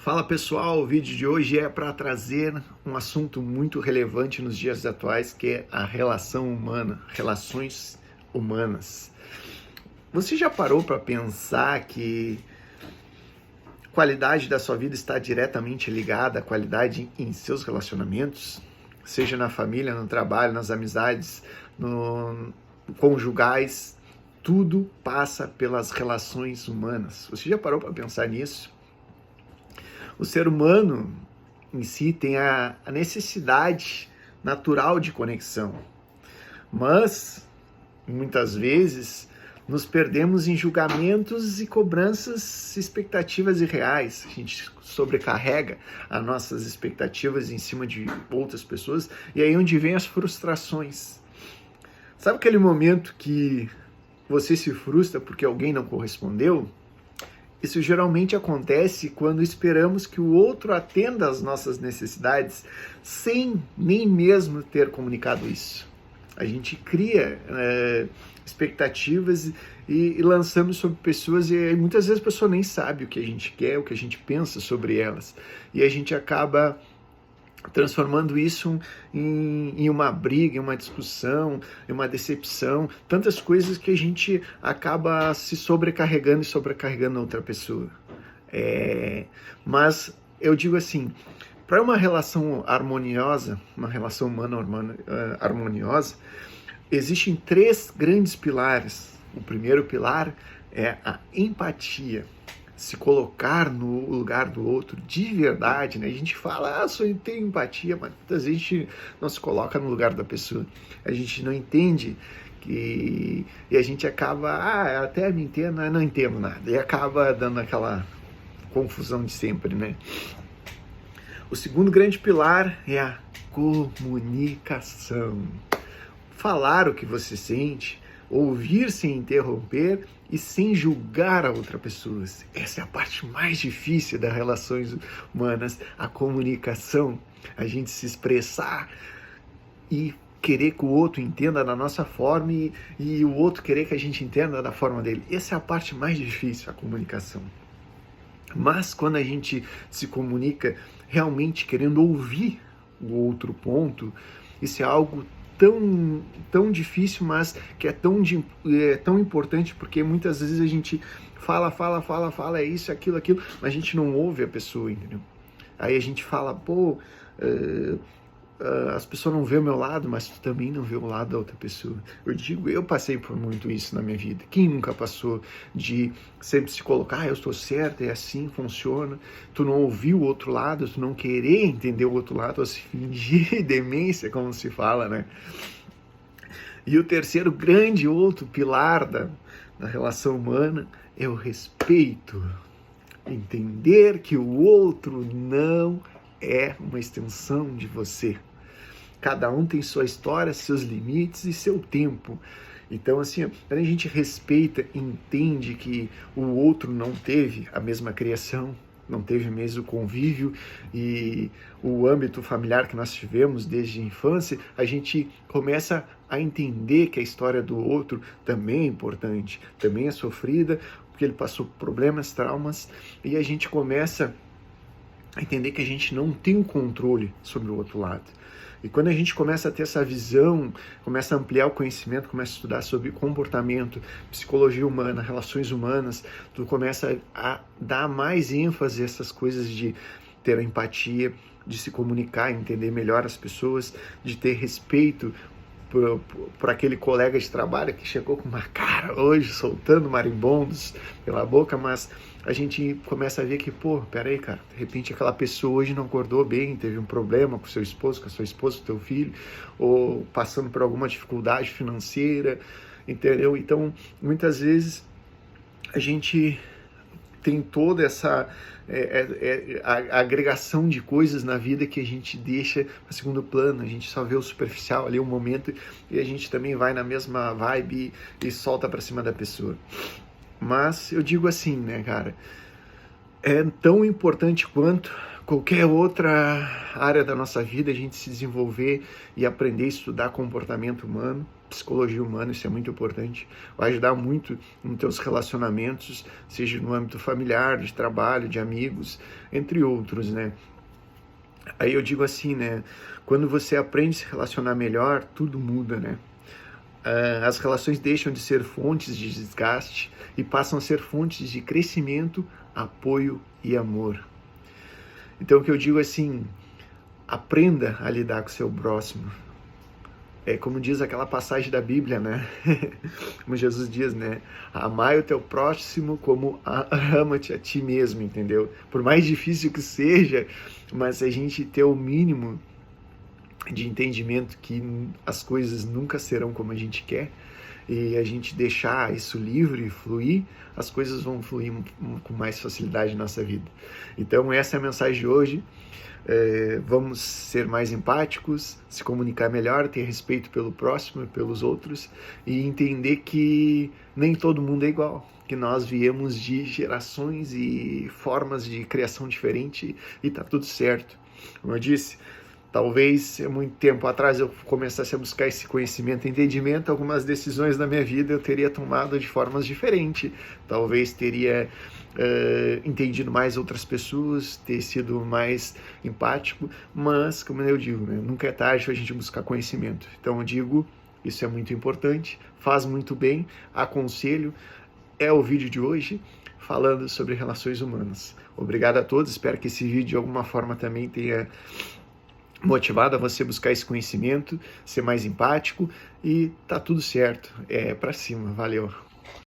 Fala pessoal, o vídeo de hoje é para trazer um assunto muito relevante nos dias atuais, que é a relação humana, relações humanas. Você já parou para pensar que a qualidade da sua vida está diretamente ligada à qualidade em seus relacionamentos? Seja na família, no trabalho, nas amizades, no conjugais, tudo passa pelas relações humanas. Você já parou para pensar nisso? O ser humano em si tem a necessidade natural de conexão, mas muitas vezes nos perdemos em julgamentos e cobranças, expectativas irreais. A gente sobrecarrega as nossas expectativas em cima de outras pessoas e aí é onde vem as frustrações. Sabe aquele momento que você se frustra porque alguém não correspondeu? Isso geralmente acontece quando esperamos que o outro atenda às nossas necessidades sem nem mesmo ter comunicado isso. A gente cria expectativas e lançamos sobre pessoas e muitas vezes a pessoa nem sabe o que a gente quer, o que a gente pensa sobre elas. E a gente acaba transformando isso em uma briga, em uma discussão, em uma decepção, tantas coisas que a gente acaba se sobrecarregando e sobrecarregando a outra pessoa. Mas eu digo assim, para uma relação harmoniosa, uma relação humana harmoniosa, existem três grandes pilares. O primeiro pilar é a empatia. Se colocar no lugar do outro de verdade, né? A gente fala, só tenho empatia, mas muitas vezes a gente não se coloca no lugar da pessoa. A gente não entende e a gente acaba, até me entendo, não entendo nada. E acaba dando aquela confusão de sempre, né? O segundo grande pilar é a comunicação. Falar o que você sente, ouvir sem interromper e sem julgar a outra pessoa. Essa é a parte mais difícil das relações humanas, a comunicação, a gente se expressar e querer que o outro entenda da nossa forma e o outro querer que a gente entenda da forma dele. Essa é a parte mais difícil, a comunicação. Mas quando a gente se comunica realmente querendo ouvir o outro ponto, isso é algo tão difícil, mas que é tão importante, porque muitas vezes a gente fala, é isso, aquilo, mas a gente não ouve a pessoa, entendeu? Aí a gente fala, as pessoas não vê o meu lado, mas tu também não vê o lado da outra pessoa. Eu passei por muito isso na minha vida. Quem nunca passou de sempre se colocar, eu estou certo, é assim, funciona. Tu não ouvir o outro lado, tu não querer entender o outro lado, ou se fingir demência, como se fala, né? E o terceiro grande outro pilar da relação humana é o respeito. Entender que o outro não é uma extensão de você. Cada um tem sua história, seus limites e seu tempo. Então, assim, quando a gente respeita e entende que o outro não teve a mesma criação, não teve mesmo o convívio e o âmbito familiar que nós tivemos desde a infância, a gente começa a entender que a história do outro também é importante, também é sofrida, porque ele passou por problemas, traumas, e a gente começa a entender que a gente não tem o controle sobre o outro lado. E quando a gente começa a ter essa visão, começa a ampliar o conhecimento, começa a estudar sobre comportamento, psicologia humana, relações humanas, tu começa a dar mais ênfase a essas coisas de ter a empatia, de se comunicar, entender melhor as pessoas, de ter respeito por aquele colega de trabalho que chegou com uma cara hoje, soltando marimbondos pela boca, mas a gente começa a ver que, peraí, cara, de repente aquela pessoa hoje não acordou bem, teve um problema com seu esposo, com a sua esposa, com o teu filho, ou passando por alguma dificuldade financeira, entendeu? Então, muitas vezes, a gente tem toda essa a agregação de coisas na vida que a gente deixa para segundo plano, a gente só vê o superficial ali, um momento, e a gente também vai na mesma vibe e solta para cima da pessoa. Mas eu digo assim, né, cara, é tão importante quanto qualquer outra área da nossa vida a gente se desenvolver e aprender a estudar comportamento humano, psicologia humana, isso é muito importante, vai ajudar muito nos teus relacionamentos, seja no âmbito familiar, de trabalho, de amigos, entre outros, né? Aí eu digo assim, né? Quando você aprende a se relacionar melhor, tudo muda, né? As relações deixam de ser fontes de desgaste e passam a ser fontes de crescimento, apoio e amor. Então o que eu digo assim, aprenda a lidar com o seu próximo. É como diz aquela passagem da Bíblia, né? Como Jesus diz, né? Amai o teu próximo como ama-te a ti mesmo, entendeu? Por mais difícil que seja, mas a gente ter o mínimo de entendimento que as coisas nunca serão como a gente quer e a gente deixar isso livre, fluir, as coisas vão fluir com mais facilidade na nossa vida. Então essa é a mensagem de hoje. Vamos ser mais empáticos, se comunicar melhor, ter respeito pelo próximo e pelos outros e entender que nem todo mundo é igual, que nós viemos de gerações e formas de criação diferente e tá tudo certo. Como eu disse, talvez muito tempo atrás eu começasse a buscar esse conhecimento e entendimento, algumas decisões da minha vida eu teria tomado de formas diferentes, talvez teria entendido mais outras pessoas, ter sido mais empático, mas, como eu digo, né, nunca é tarde para a gente buscar conhecimento. Então eu digo, isso é muito importante, faz muito bem, aconselho, é o vídeo de hoje, falando sobre relações humanas. Obrigado a todos, espero que esse vídeo de alguma forma também tenha motivado a você buscar esse conhecimento, ser mais empático e tá tudo certo, pra cima, valeu!